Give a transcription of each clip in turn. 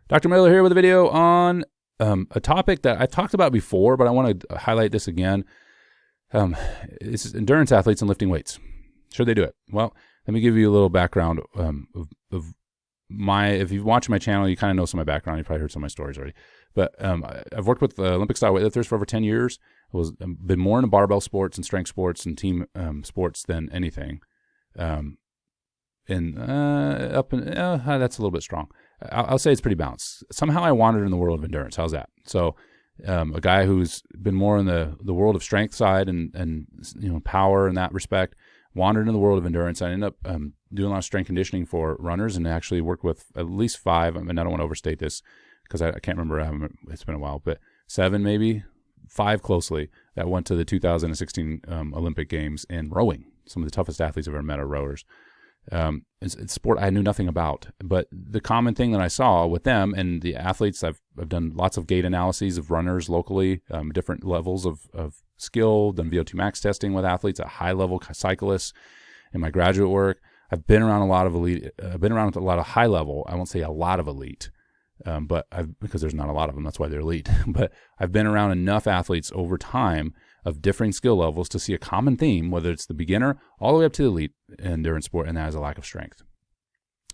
Dr. Miller here with a video on a topic that I've talked about before, but I want to highlight this again. It's endurance athletes and lifting weights. Should they do it? Well, let me give you a little background of my, if you've watched my channel, you kind of know some of my background. You've probably heard some of my stories already. But I've worked with Olympic-style weightlifters for over 10 years. I've been more into barbell sports and strength sports and team sports than anything. That's a little bit strong. I'll say it's pretty balanced. Somehow I wandered in the world of endurance. How's that? So a guy who's been more in the world of strength side and power in that respect, wandered into the world of endurance. I ended up doing a lot of strength conditioning for runners and actually worked with at least 5. I mean, I don't want to overstate this because I can't remember. It's been a while, but 7 maybe, 5 closely that went to the 2016 Olympic Games in rowing. Some of the toughest athletes I've ever met are rowers. It's a sport I knew nothing about, but the common thing that I saw with them and the athletes, I've done lots of gait analyses of runners locally, different levels of skill, done VO2 max testing with athletes at high level cyclists in my graduate work. I've been around a lot of elite, I've been around a lot of high level. I won't say a lot of elite, because there's not a lot of them. That's why they're elite. But I've been around enough athletes over time of differing skill levels to see a common theme, whether it's the beginner all the way up to the elite endurance sport, and that is a lack of strength.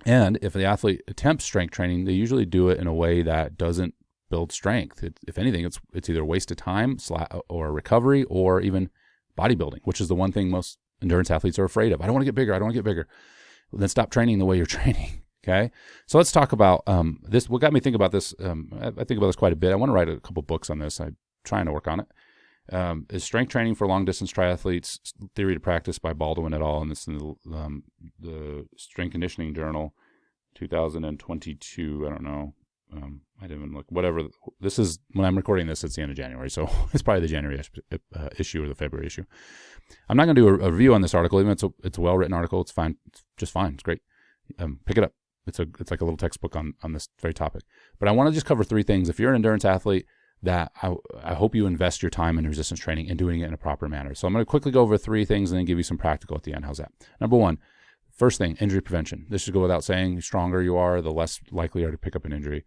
And if the athlete attempts strength training, they usually do it in a way that doesn't build strength. If anything, it's either a waste of time or recovery or even bodybuilding, which is the one thing most endurance athletes are afraid of. I don't want to get bigger. I don't want to get bigger. Well, then stop training the way you're training. Okay, so let's talk about this. What got me thinking about this? I think about this quite a bit. I want to write a couple books on this. I'm trying to work on it. Is strength training for long distance triathletes, theory to practice by Baldwin et al. And this is the Strength Conditioning Journal, 2022. I don't know. I didn't even look. Whatever. This is when I'm recording this. It's the end of January, so it's probably the January issue or the February issue. I'm not going to do a review on this article, even though it's a well written article. It's fine. It's just fine. It's great. Pick it up. It's like a little textbook on this very topic. But I want to just cover 3 things. If you're an endurance athlete, that I hope you invest your time in resistance training and doing it in a proper manner. So I'm going to quickly go over 3 things and then give you some practical at the end. How's that? Number 1, first thing, injury prevention. This should go without saying. The stronger you are, the less likely you are to pick up an injury.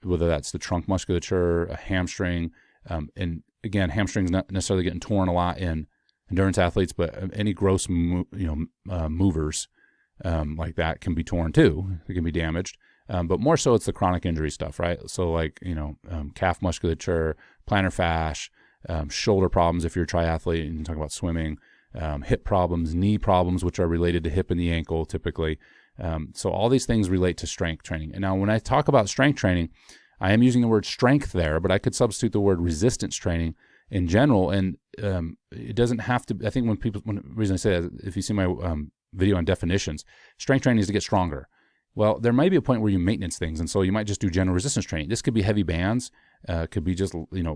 Whether that's the trunk musculature, a hamstring, and again, hamstrings not necessarily getting torn a lot in endurance athletes, but any gross movers like that can be torn too. It can be damaged. But more so it's the chronic injury stuff, right? So like, calf musculature, plantar fascia, shoulder problems if you're a triathlete, and you talk about swimming, hip problems, knee problems, which are related to hip and the ankle typically. So all these things relate to strength training. And now when I talk about strength training, I am using the word strength there, but I could substitute the word resistance training in general. And it doesn't have to, I think the reason I say that, if you see my video on definitions, strength training is to get stronger. Well, there may be a point where you maintenance things, and so you might just do general resistance training. This could be heavy bands, could be just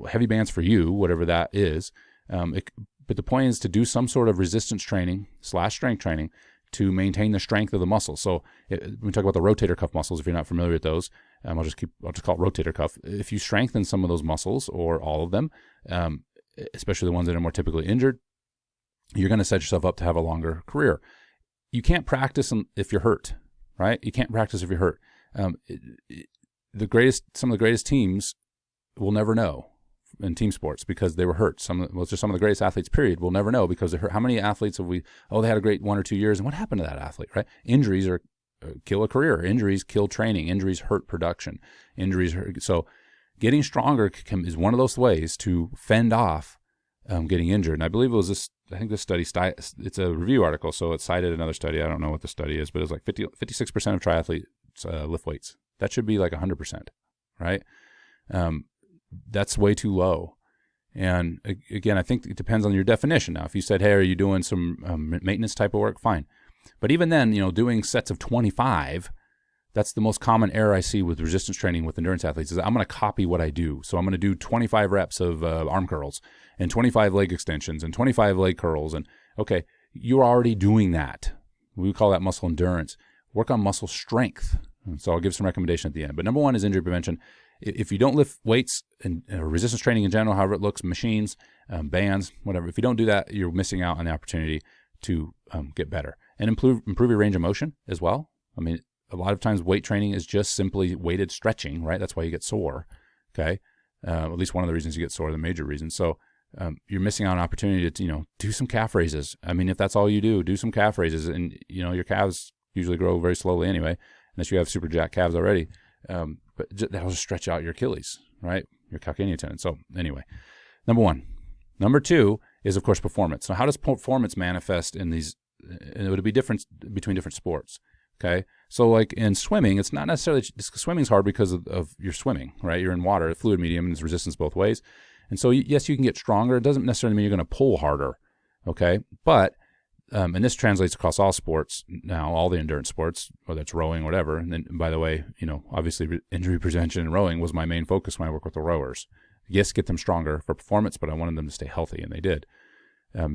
heavy bands for you, whatever that is. But the point is to do some sort of resistance training / strength training to maintain the strength of the muscle. So when we talk about the rotator cuff muscles, if you're not familiar with those, I'll just call it rotator cuff. If you strengthen some of those muscles or all of them, especially the ones that are more typically injured, you're going to set yourself up to have a longer career. You can't practice if you're hurt. Right? You can't practice if you're hurt. Some of the greatest teams will never know in team sports because they were hurt. Some of the greatest athletes, period, will never know because they're hurt. How many athletes have they had a great 1 or 2 years, and what happened to that athlete, right? Injuries kill a career. Injuries kill training. Injuries hurt production. So getting stronger is one of those ways to fend off getting injured. And I believe it was this. I think this study, it's a review article, so it cited another study. I don't know what the study is, but it's like 56% of triathletes lift weights. That should be like 100%, right? That's way too low. And again, I think it depends on your definition. Now, if you said, hey, are you doing some maintenance type of work? Fine. But even then, doing sets of 25, that's the most common error I see with resistance training with endurance athletes is I'm going to copy what I do. So I'm going to do 25 reps of arm curls and 25 leg extensions and 25 leg curls. And okay, you're already doing that. We call that muscle endurance. Work on muscle strength. And so I'll give some recommendation at the end. But number 1 is injury prevention. If you don't lift weights and resistance training in general, however it looks, machines, bands, whatever, if you don't do that, you're missing out on the opportunity to get better and improve your range of motion as well. I mean, a lot of times weight training is just simply weighted stretching, right? That's why you get sore, okay? At least one of the reasons you get sore, the major reason. So you're missing out on an opportunity to, do some calf raises. I mean, if that's all you do some calf raises, and, your calves usually grow very slowly anyway, unless you have super jacked calves already. But that'll just stretch out your Achilles, right? Your calcaneal tendon. So anyway, number one. Number two is, of course, performance. Now, how does performance manifest in these? And it would be different between different sports. Okay, so like in swimming, it's not necessarily swimming's hard because of your swimming, right? You're in water, a fluid medium, and there's resistance both ways. And so yes, you can get stronger. It doesn't necessarily mean you're going to pull harder. Okay, but and this translates across all sports now, all the endurance sports, whether it's rowing, whatever. And then, by the way, obviously injury prevention in rowing was my main focus when I work with the rowers. Yes, get them stronger for performance, but I wanted them to stay healthy, and they did.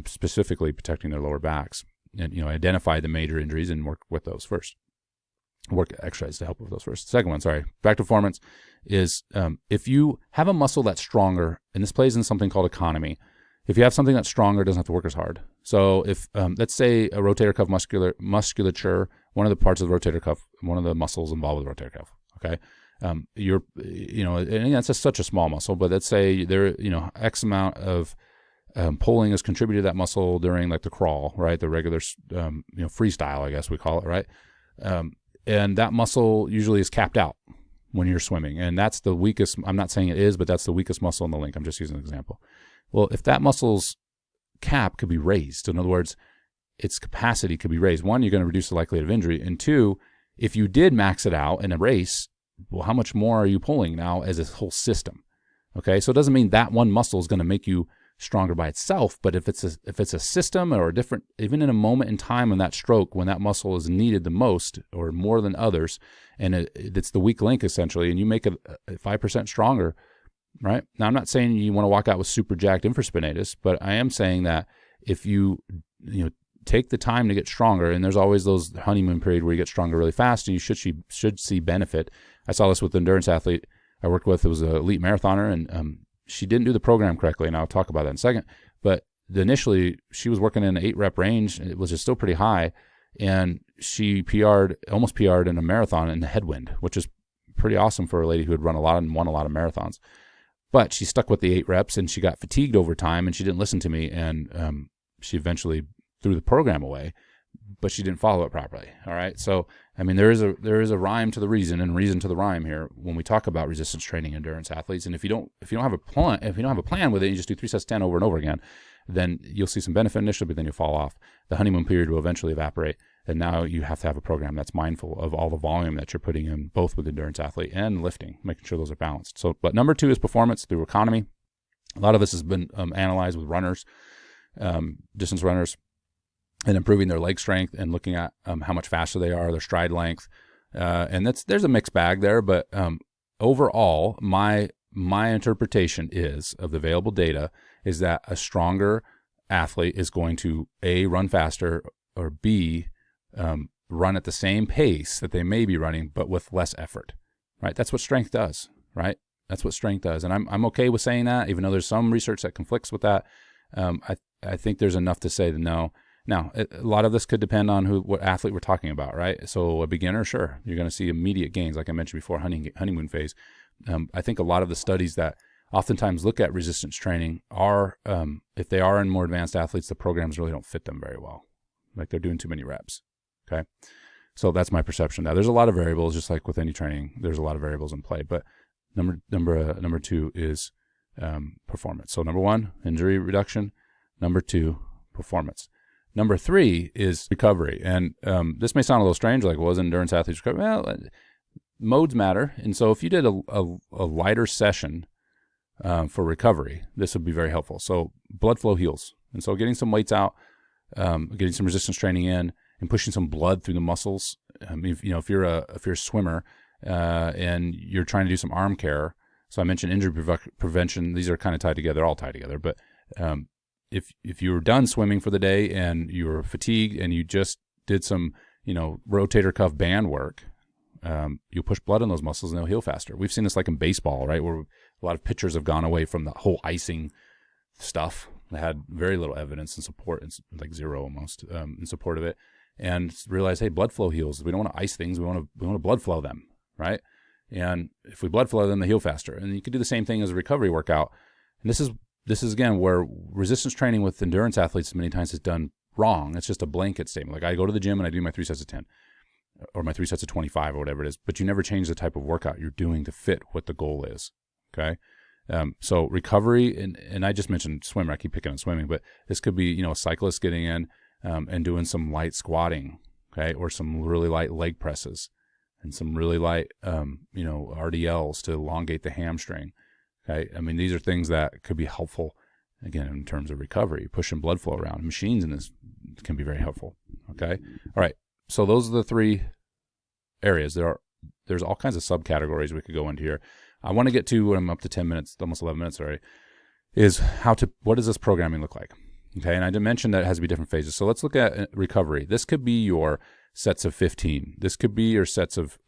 Specifically protecting their lower backs, and identify the major injuries and work with those first. Work exercise to help with those first. Second one, back to performance, is if you have a muscle that's stronger, and this plays in something called economy. If you have something that's stronger, it doesn't have to work as hard. So if let's say a rotator cuff musculature, one of the parts of the rotator cuff, one of the muscles involved with the rotator cuff, okay. And that's just such a small muscle, but let's say there, X amount of pulling is contributed to that muscle during like the crawl, right? The regular, freestyle, I guess we call it, right? And that muscle usually is capped out when you're swimming. And that's the weakest, I'm not saying it is, but that's the weakest muscle in the link. I'm just using an example. Well, if that muscle's cap could be raised, in other words, its capacity could be raised, one, you're going to reduce the likelihood of injury. And two, if you did max it out in a race, well, how much more are you pulling now as a whole system? Okay, so it doesn't mean that one muscle is going to make you stronger by itself, but if it's a system or a different, even in a moment in time in that stroke when that muscle is needed the most or more than others, and it's the weak link essentially, and you make it 5% stronger, right? Now, I'm not saying you want to walk out with super jacked infraspinatus, but I am saying that if you take the time to get stronger, and there's always those honeymoon period where you get stronger really fast, and you should see benefit. I saw this with the endurance athlete I worked with. It was an elite marathoner, and she didn't do the program correctly, and I'll talk about that in a second. But initially, she was working in an 8-rep range. It was just still pretty high, and she almost PR'd in a marathon in the headwind, which is pretty awesome for a lady who had run a lot and won a lot of marathons. But she stuck with the 8 reps, and she got fatigued over time, and she didn't listen to me, and she eventually threw the program away, but she didn't follow it properly. All right, so I mean, there is a rhyme to the reason and reason to the rhyme here when we talk about resistance training endurance athletes. And if you don't have a plan with it, you just do 3 sets 10 over and over again, then you'll see some benefit initially, but then you'll fall off. The honeymoon period will eventually evaporate, and now you have to have a program that's mindful of all the volume that you're putting in, both with endurance athlete and lifting, making sure those are balanced. So, but number 2 is performance through economy. A lot of this has been analyzed with runners, distance runners, and improving their leg strength and looking at how much faster they are, their stride length, and there's a mixed bag there. But overall, my interpretation of the available data is that a stronger athlete is going to A, run faster, or B, run at the same pace that they may be running, but with less effort. Right? That's what strength does. Right? That's what strength does, and I'm okay with saying that, even though there's some research that conflicts with that. I think there's enough to say that no. Now, a lot of this could depend on what athlete we're talking about, right? So a beginner, sure, you're going to see immediate gains, like I mentioned before, honeymoon phase. I think a lot of the studies that oftentimes look at resistance training are, if they are in more advanced athletes, the programs really don't fit them very well. Like they're doing too many reps, okay? So that's my perception. Now, there's a lot of variables, just like with any training. There's a lot of variables in play, but number 2 is performance. So number 1, injury reduction. Number 2, performance. Number 3 is recovery. And this may sound a little strange, like, was endurance athletes recovery? Well, modes matter. And so if you did a lighter session for recovery, this would be very helpful. So blood flow heals. And so getting some weights out, getting some resistance training in, and pushing some blood through the muscles. If you're a swimmer and you're trying to do some arm care, so I mentioned injury prevention. These are kind of tied together, all tied together. But if you were done swimming for the day and you were fatigued and you just did some, rotator cuff band work, you'll push blood in those muscles and they'll heal faster. We've seen this like in baseball, right, where a lot of pitchers have gone away from the whole icing stuff. They had very little evidence and support, like zero almost, in support of it. and realize, hey, blood flow heals. We don't want to ice things. We want to blood flow them, right? And if we blood flow them, they heal faster. And you can do the same thing as a recovery workout. And this is again where resistance training with endurance athletes many times is done wrong. It's just a blanket statement. Like I go to the gym and I do my 3 sets of 10 or my 3 sets of 25 or whatever it is, but you never change the type of workout you're doing to fit what the goal is. Okay. So recovery, and I just mentioned swimmer. I keep picking on swimming, but this could be, a cyclist getting in and doing some light squatting, okay, or some really light leg presses and some really light, RDLs to elongate the hamstring. Okay. I mean, these are things that could be helpful, again, in terms of recovery, pushing blood flow around. Machines in this can be very helpful. Okay. All right. So those are the 3 areas. There's all kinds of subcategories we could go into here. I want to get to, when I'm up to 10 minutes, almost 11 minutes already, is what does this programming look like? Okay, and I did mention that it has to be different phases. So let's look at recovery. This could be your sets of 15. This could be your sets of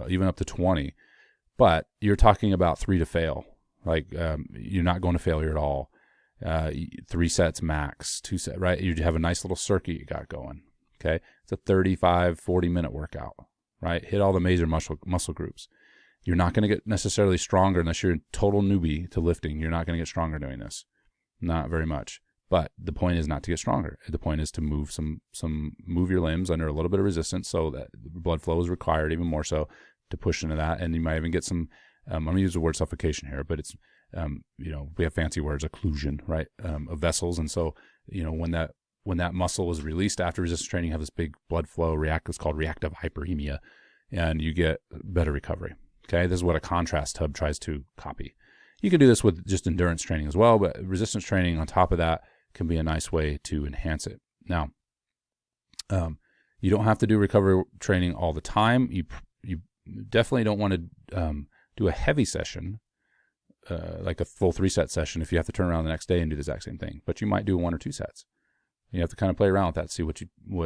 even up to 20. But you're talking about 3 to fail. Like you're not going to failure at all. 3 sets max, 2 sets, right? You have a nice little circuit you got going. Okay, it's a 35, 40-minute workout, right? Hit all the major muscle groups. You're not going to get necessarily stronger unless you're a total newbie to lifting. You're not going to get stronger doing this. Not very much. But the point is not to get stronger. The point is to move move your limbs under a little bit of resistance so that blood flow is required even more so to push into that. And you might even get some, I'm going to use the word suffocation here, but it's, we have fancy words, occlusion, right, of vessels. And so, when that muscle is released after resistance training, you have this big blood flow it's called reactive hyperemia, and you get better recovery. Okay, this is what a contrast hub tries to copy. You can do this with just endurance training as well, but resistance training on top of that can be a nice way to enhance it. Now, you don't have to do recovery training all the time. You definitely don't want to do a heavy session, like a full 3-set session, if you have to turn around the next day and do the exact same thing. But you might do 1 or 2 sets. You have to kind of play around with that, see what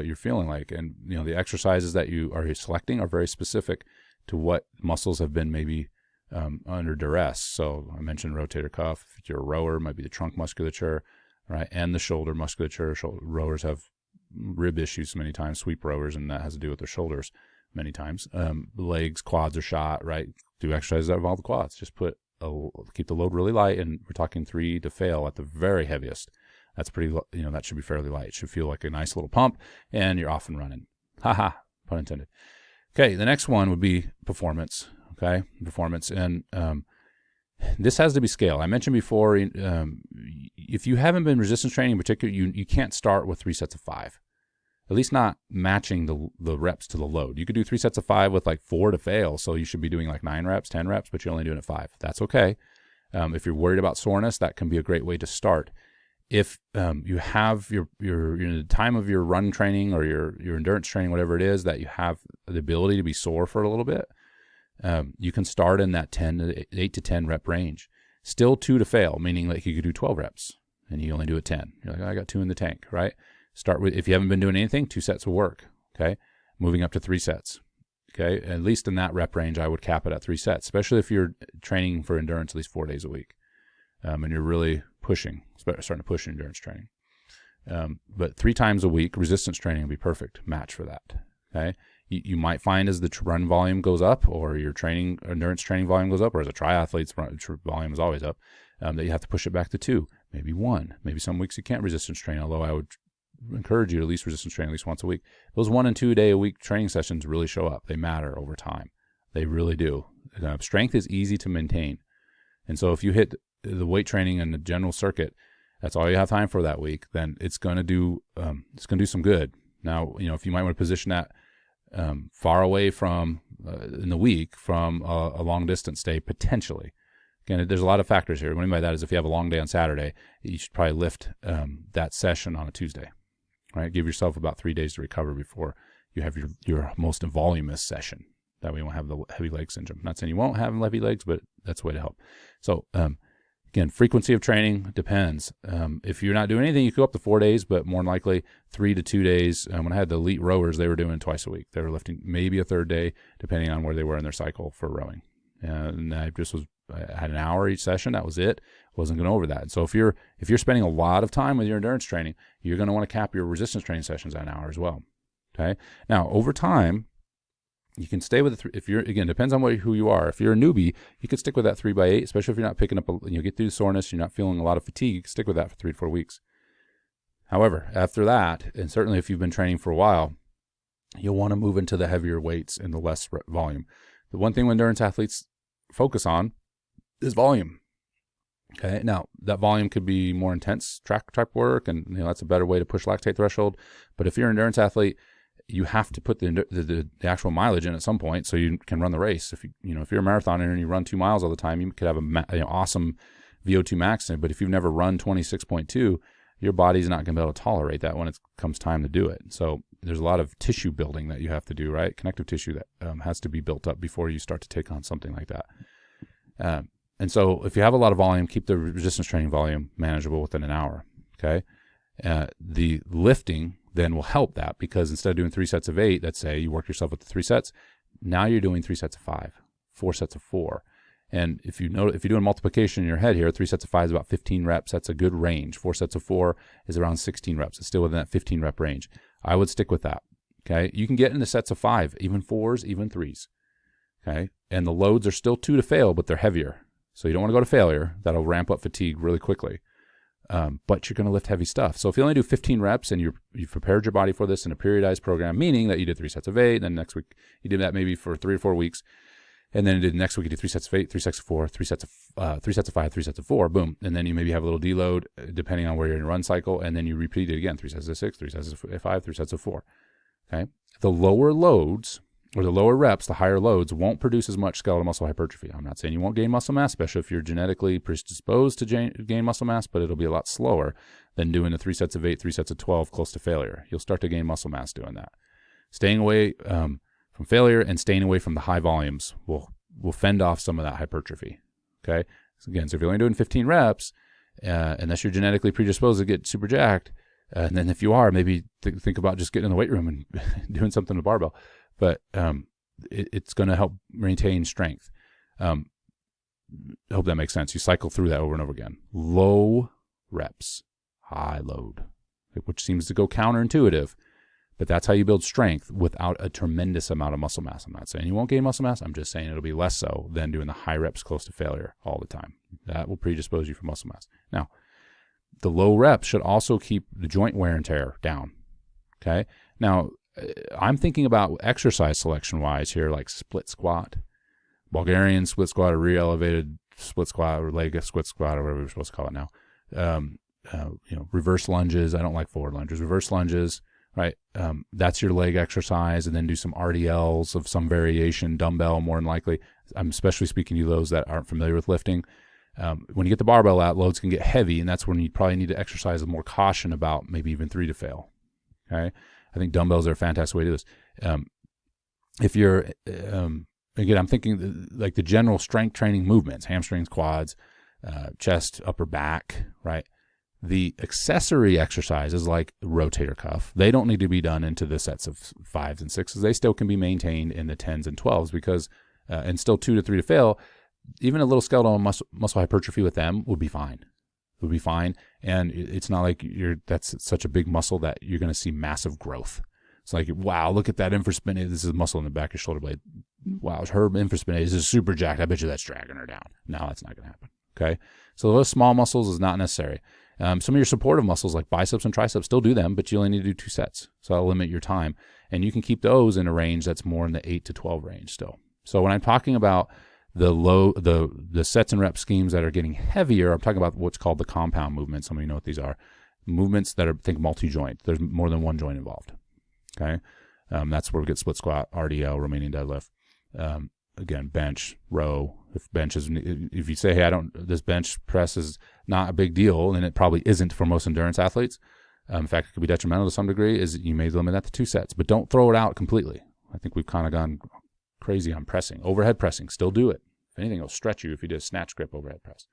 you're feeling like. And the exercises that you are selecting are very specific to what muscles have been maybe under duress. So I mentioned rotator cuff. If you're a rower, it might be the trunk musculature, right, and the shoulder musculature. Rowers have rib issues many times, sweep rowers, and that has to do with their shoulders many times. Legs, quads are shot, right? Do exercises that involve the quads. Just keep the load really light, and we're talking 3 to fail at the very heaviest. That's pretty, that should be fairly light. It should feel like a nice little pump, and you're off and running. Haha, pun intended. Okay, the next one would be performance. Okay, performance, and this has to be scaled. I mentioned before, if you haven't been resistance training in particular, you can't start with 3 sets of 5. At least not matching the reps to the load. You could do 3 sets of 5 with like 4 to fail, so you should be doing like 9 reps, 10 reps, but you're only doing it 5. That's okay. If you're worried about soreness, that can be a great way to start. If you have your the time of your run training or your endurance training, whatever it is, that you have the ability to be sore for a little bit, you can start in that 8 to 10 rep range. Still 2 to fail, meaning like you could do 12 reps and you only do it 10. You're like, I got 2 in the tank, right? Start with, if you haven't been doing anything, 2 sets will work. Okay, moving up to 3 sets. Okay, at least in that rep range, I would cap it at 3 sets, especially if you're training for endurance at least 4 days a week, and you're really starting to push endurance training. But 3 times a week, resistance training would be perfect match for that. Okay, you might find as the run volume goes up, or your endurance training volume goes up, or as a triathlete's volume is always up, that you have to push it back to 2, maybe 1. Maybe some weeks you can't resistance train, although I would encourage you to at least resistance train at least once a week. Those 1 and 2 day a week training sessions really show up. They matter over time. They really do. Strength is easy to maintain. And so if you hit the weight training and the general circuit, that's all you have time for that week, then it's going to do some good. Now, if you might want to position that far away from in the week from a long distance day, potentially. Again, there's a lot of factors here. What I mean by that is if you have a long day on Saturday, you should probably lift that session on a Tuesday, right? Give yourself about 3 days to recover before you have your most voluminous session. That way you won't have the heavy leg syndrome. Not saying you won't have heavy legs, but that's a way to help. So, again, frequency of training depends. If you're not doing anything, you could go up to 4 days, but more than likely 3 to 2 days. When I had the elite rowers, they were doing twice a week. They were lifting maybe a third day, depending on where they were in their cycle for rowing. And I had an hour each session. That was it. Wasn't going over that. And so if you're spending a lot of time with your endurance training, you're going to want to cap your resistance training sessions at an hour as well. Okay. Now, over time, you can stay with it. If you're, again, depends on who you are. If you're a newbie, you could stick with that 3x8, especially if you're not picking up, get through the soreness, you're not feeling a lot of fatigue, you can stick with that for 3 to 4 weeks. However, after that, and certainly if you've been training for a while, you'll want to move into the heavier weights and the less volume. The one thing endurance athletes focus on is volume. Okay. Now, that volume could be more intense track type work, and that's a better way to push lactate threshold. But if you're an endurance athlete, you have to put the actual mileage in at some point so you can run the race. If you're a marathoner and you run 2 miles all the time, you could have an awesome VO2 max in it. But if you've never run 26.2, your body's not going to be able to tolerate that when it comes time to do it. So there's a lot of tissue building that you have to do, right? Connective tissue that has to be built up before you start to take on something like that. And so if you have a lot of volume, keep the resistance training volume manageable within an hour. Okay. The lifting then will help that, because instead of doing 3 sets of 8, let's say you work yourself with the 3 sets, now you're doing 3 sets of 5, 4 sets of 4. And if you're doing multiplication in your head here, 3 sets of 5 is about 15 reps. That's a good range. 4 sets of 4 is around 16 reps. It's still within that 15 rep range. I would stick with that. Okay. You can get into sets of 5, even 4s, even 3s. Okay. And the loads are still 2 to fail, but they're heavier. So you don't want to go to failure. That'll ramp up fatigue really quickly. But you're going to lift heavy stuff. So if you only do 15 reps and you've prepared your body for this in a periodized program, meaning that you did 3 sets of 8, then next week you did that maybe for 3 or 4 weeks, and then next week you did 3 sets of 8, 3 sets of 4, 3 sets of 5, 3 sets of 4, boom, and then you maybe have a little deload depending on where you're in your run cycle, and then you repeat it again, 3 sets of 6, 3 sets of 5, 3 sets of 4. Okay, the lower loads, or the lower reps, the higher loads, won't produce as much skeletal muscle hypertrophy. I'm not saying you won't gain muscle mass, especially if you're genetically predisposed to gain muscle mass, but it'll be a lot slower than doing the 3 sets of 8, 3 sets of 12 close to failure. You'll start to gain muscle mass doing that. Staying away from failure and staying away from the high volumes will fend off some of that hypertrophy. Okay? So again, so if you're only doing 15 reps, unless you're genetically predisposed to get super jacked, and then if you are, maybe think about just getting in the weight room and doing something with barbell. But it's going to help maintain strength. I hope that makes sense. You cycle through that over and over again. Low reps, high load, which seems to go counterintuitive, but that's how you build strength without a tremendous amount of muscle mass. I'm not saying you won't gain muscle mass. I'm just saying it'll be less so than doing the high reps close to failure all the time. That will predispose you for muscle mass. Now, the low reps should also keep the joint wear and tear down. Okay? Now, I'm thinking about exercise selection wise here, like split squat, Bulgarian split squat, or re-elevated split squat, or leg split squat, or whatever we're supposed to call it now. Reverse lunges. I don't like forward lunges. Reverse lunges, right? That's your leg exercise, and then do some RDLs of some variation, dumbbell more than likely. I'm especially speaking to those that aren't familiar with lifting. When you get the barbell out, loads can get heavy, and that's when you probably need to exercise with more caution about maybe even 3 to fail. Okay. I think dumbbells are a fantastic way to do this. If you're, again, I'm thinking like the general strength training movements, hamstrings, quads, chest, upper back, right? The accessory exercises like rotator cuff, they don't need to be done into the sets of 5s and 6s. They still can be maintained in the 10s and 12s because, and still 2 to 3 to fail, even a little skeletal muscle hypertrophy with them would be fine. Would be fine, and it's not like that's such a big muscle that you're going to see massive growth. It's like, wow, look at that infraspinatus. This is muscle in the back of your shoulder blade. Wow, her infraspinatus is super jacked. I bet you that's dragging her down. No, that's not going to happen. Okay, so those small muscles is not necessary. Some of your supportive muscles like biceps and triceps, still do them, but you only need to do 2 sets, so that'll limit your time, and you can keep those in a range that's more in the 8 to 12 range still. So when I'm talking about the sets and rep schemes that are getting heavier, I'm talking about what's called the compound movements. Some of you know what these are. Movements that are, think multi-joint. There's more than one joint involved. Okay? That's where we get split squat, RDL, Romanian deadlift. Again, bench, row. If you say, hey, this bench press is not a big deal, and it probably isn't for most endurance athletes. In fact, it could be detrimental to some degree, is you may limit that to 2 sets, but don't throw it out completely. I think we've kind of gone crazy on pressing. Overhead pressing, still do it. If anything, it'll stretch you if you did a snatch grip overhead press.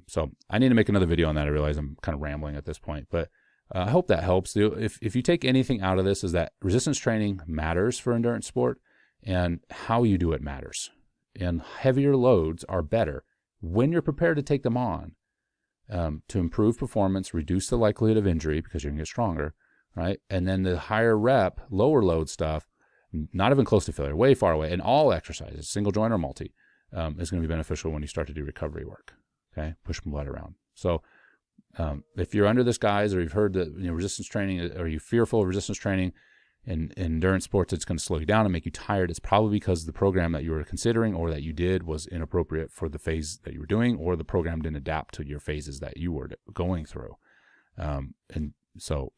So I need to make another video on that. I realize I'm kind of rambling at this point, but I hope that helps. If you take anything out of this, is that resistance training matters for endurance sport, and how you do it matters. and heavier loads are better when you're prepared to take them on, to improve performance, reduce the likelihood of injury because you're going to get stronger, right? And then the higher rep, lower load stuff, not even close to failure, way far away, and all exercises, single joint or multi, is going to be beneficial when you start to do recovery work, okay? Push blood around. So if you're under this, guys, or you've heard that resistance training, or you're fearful of resistance training in endurance sports, it's going to slow you down and make you tired, it's probably because the program that you were considering or that you did was inappropriate for the phase that you were doing, or the program didn't adapt to your phases that you were going through. And so,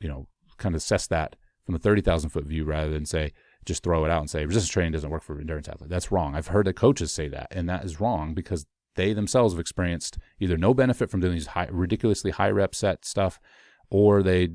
kind of assess that from a 30,000 foot view rather than just throw it out and say resistance training doesn't work for endurance athletes. That's wrong. I've heard the coaches say that, and that is wrong because they themselves have experienced either no benefit from doing these ridiculously high rep set stuff, or they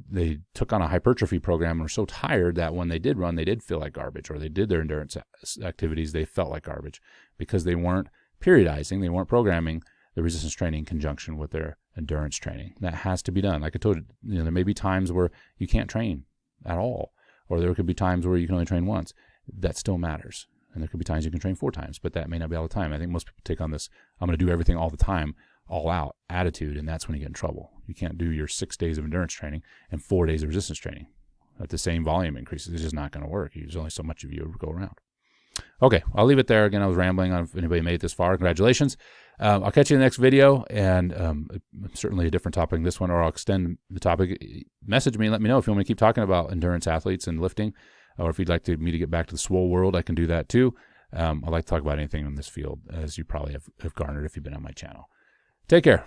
took on a hypertrophy program and were so tired that when they did run, they did feel like garbage, or they did their endurance activities, they felt like garbage because they weren't periodizing, they weren't programming the resistance training in conjunction with their endurance training. That has to be done. Like I told you, there may be times where you can't train at all, or there could be times where you can only train once. That still matters. And there could be times you can train 4 times, but that may not be all the time. I think most people take on this, I'm going to do everything all the time, all out attitude, and that's when you get in trouble. You can't do your 6 days of endurance training and 4 days of resistance training at the same volume increases. It's just not going to work. There's only so much of you to go around. Okay, I'll leave it there. Again, I was rambling on. If anybody made it this far, congratulations. I'll catch you in the next video, and certainly a different topic than this one, or I'll extend the topic. Message me and let me know if you want me to keep talking about endurance athletes and lifting, or if you'd like me to get back to the swole world, I can do that too. I'd like to talk about anything in this field, as you probably have garnered if you've been on my channel. Take care.